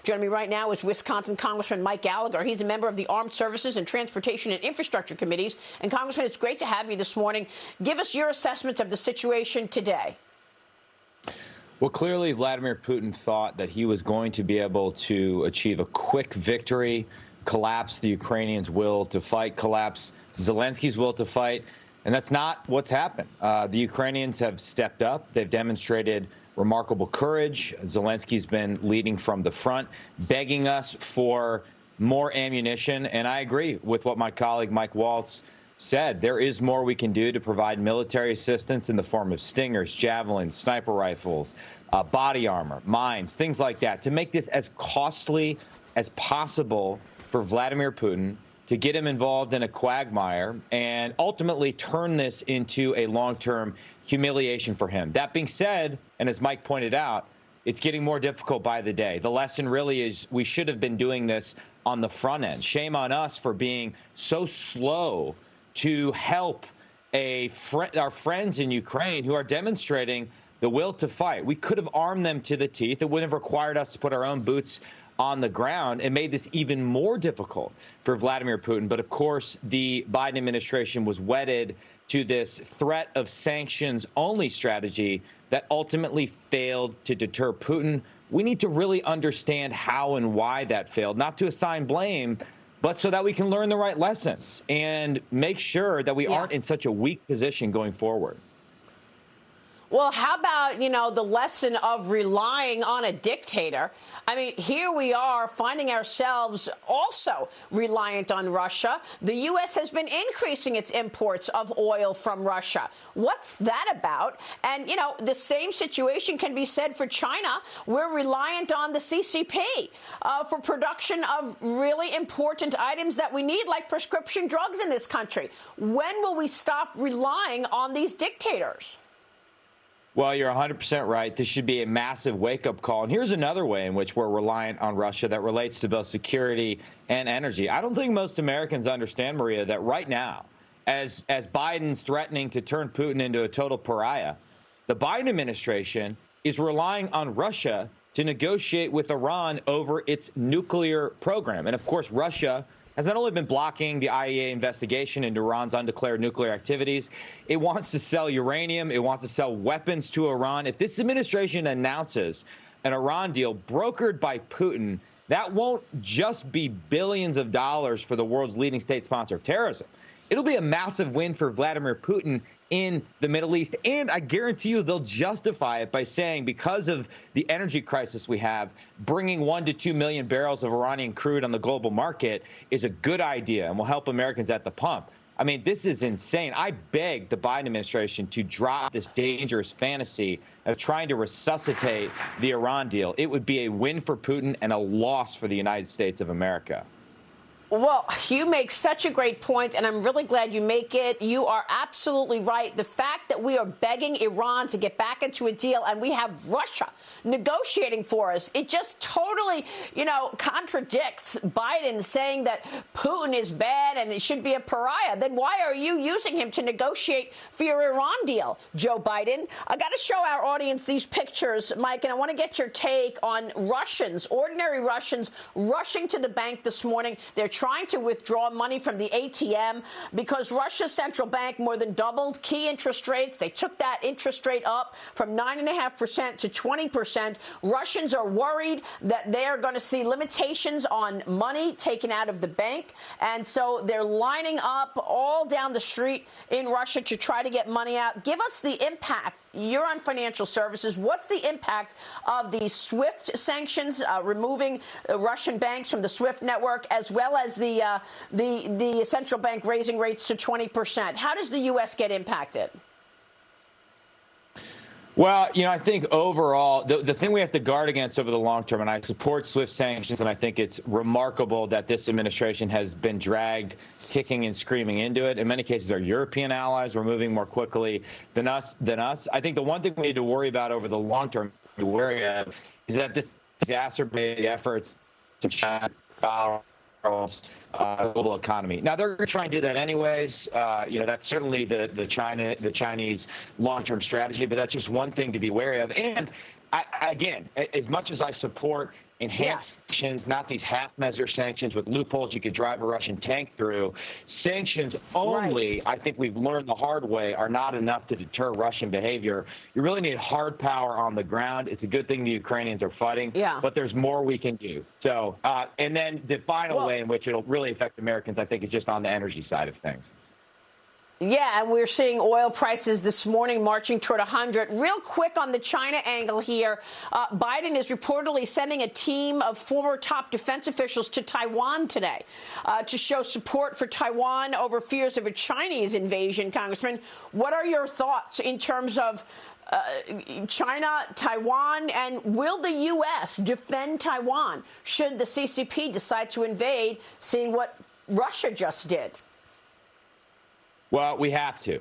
Joining me right now is Wisconsin Congressman Mike Gallagher. He's a member of the Armed Services and Transportation and Infrastructure Committees. And Congressman, it's great to have you this morning. Give us your assessment of the situation today. Well, clearly, Vladimir Putin thought that he was going to be able to achieve a quick victory, collapse the Ukrainians' will to fight, collapse Zelensky's will to fight. And that's not what's happened. The Ukrainians have stepped up. They've demonstrated remarkable courage. Zelensky's been leading from the front, begging us for more ammunition. And I agree with what my colleague Mike Waltz said. There is more we can do to provide military assistance in the form of stingers, javelins, sniper rifles, body armor, mines, things like that, to make this as costly as possible for Vladimir Putin, to get him involved in a quagmire and ultimately turn this into a long-term humiliation for him. That being said, and as Mike pointed out, it's getting more difficult by the day. The lesson really is we should have been doing this on the front end. Shame on us for being so slow to help our friends in Ukraine who are demonstrating the will to fight. We could have armed them to the teeth. It wouldn't have required us to put our own boots on the ground and made this even more difficult for Vladimir Putin. But of course, the Biden administration was wedded to this threat of sanctions only strategy that ultimately failed to deter Putin. We need to really understand how and why that failed, not to assign blame, but so that we can learn the right lessons and make sure that we aren't in such a weak position going forward. Well, how about, the lesson of relying on a dictator? I mean, here we are finding ourselves also reliant on Russia. The U.S. has been increasing its imports of oil from Russia. What's that about? And, the same situation can be said for China. We're reliant on the CCP for production of really important items that we need, like prescription drugs in this country. When will we stop relying on these dictators? Well, you're 100% right. This should be a massive wake-up call. And here's another way in which we're reliant on Russia that relates to both security and energy. I don't think most Americans understand, Maria, that right now, as Biden's threatening to turn Putin into a total pariah, the Biden administration is relying on Russia to negotiate with Iran over its nuclear program. And, of course, Russia has not only been blocking the IAEA investigation into Iran's undeclared nuclear activities, it wants to sell uranium. It wants to sell weapons to Iran. If this administration announces an Iran deal brokered by Putin, that won't just be billions of dollars for the world's leading state sponsor of terrorism. It'll be a massive win for Vladimir Putin in the Middle East. And I guarantee you they'll justify it by saying because of the energy crisis we have, bringing 1 to 2 million barrels of Iranian crude on the global market is a good idea and will help Americans at the pump. I mean, this is insane. I beg the Biden administration to drop this dangerous fantasy of trying to resuscitate the Iran deal. It would be a win for Putin and a loss for the United States of America. Well, you make such a great point, and I'm really glad you make it. You are absolutely right. The fact that we are begging Iran to get back into a deal and we have Russia negotiating for us, it just totally, contradicts Biden saying that Putin is bad and it should be a pariah. Then why are you using him to negotiate for your Iran deal, Joe Biden? I got to show our audience these pictures, Mike, and I want to get your take on Russians, ordinary Russians, rushing to the bank this morning. They're trying to withdraw money from the ATM because Russia's central bank more than doubled key interest rates. They took that interest rate up from 9.5% to 20%. Russians are worried that they are going to see limitations on money taken out of the bank. And so they're lining up all down the street in Russia to try to get money out. Give us the impact. You're on financial services. What's the impact of the SWIFT sanctions, removing Russian banks from the SWIFT network, as well as the central bank raising rates to 20%? How does the U.S. get impacted? Well, I think overall, the thing we have to guard against over the long term, and I support SWIFT sanctions, and I think it's remarkable that this administration has been dragged kicking and screaming into it. In many cases, our European allies were moving more quickly than us. I think the one thing we need to worry about over the long term, is that this exacerbates the efforts to China global economy. Now they're going to try and do that anyways. That's certainly the Chinese long-term strategy, but that's just one thing to be wary of. And again, as much as I support enhanced sanctions, not these half-measure sanctions with loopholes you could drive a Russian tank through. Sanctions only, I think we've learned the hard way, are not enough to deter Russian behavior. You really need hard power on the ground. It's a good thing the Ukrainians are fighting, but there's more we can do. So, and then the final way in which it'll really affect Americans, I think, is just on the energy side of things. Yeah, and we're seeing oil prices this morning marching toward 100. Real quick on the China angle here, Biden is reportedly sending a team of former top defense officials to Taiwan today to show support for Taiwan over fears of a Chinese invasion. Congressman, what are your thoughts in terms of China, Taiwan, and will the U.S. defend Taiwan should the CCP decide to invade, seeing what Russia just did? Well, we have to.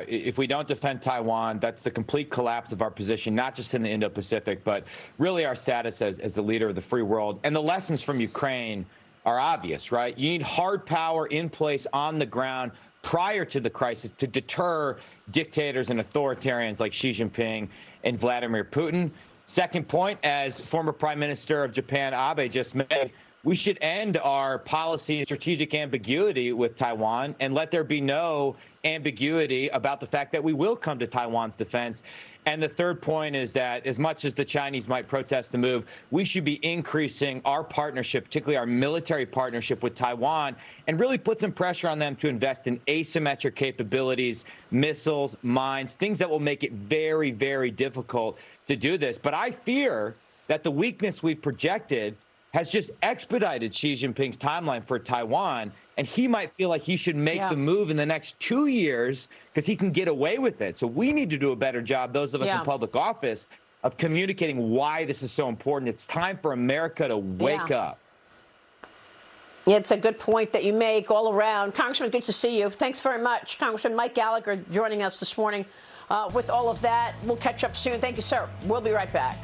If we don't defend Taiwan, that's the complete collapse of our position, not just in the Indo-Pacific, but really our status as the leader of the free world. And the lessons from Ukraine are obvious, right? You need hard power in place on the ground prior to the crisis to deter dictators and authoritarians like Xi Jinping and Vladimir Putin. Second point, as former Prime Minister of Japan, Abe, just made, we should end our policy and strategic ambiguity with Taiwan and let there be no ambiguity about the fact that we will come to Taiwan's defense. And the third point is that as much as the Chinese might protest the move, we should be increasing our partnership, particularly our military partnership with Taiwan, and really put some pressure on them to invest in asymmetric capabilities, missiles, mines, things that will make it very, very difficult to do this. But I fear that the weakness we've projected has just expedited Xi Jinping's timeline for Taiwan, and he might feel like he should make the move in the next 2 years because he can get away with it. So we need to do a better job, those of us in public office, of communicating why this is so important. It's time for America to wake up. It's a good point that you make all around. Congressman, good to see you. Thanks very much. Congressman Mike Gallagher joining us this morning with all of that. We'll catch up soon. Thank you, sir. We'll be right back.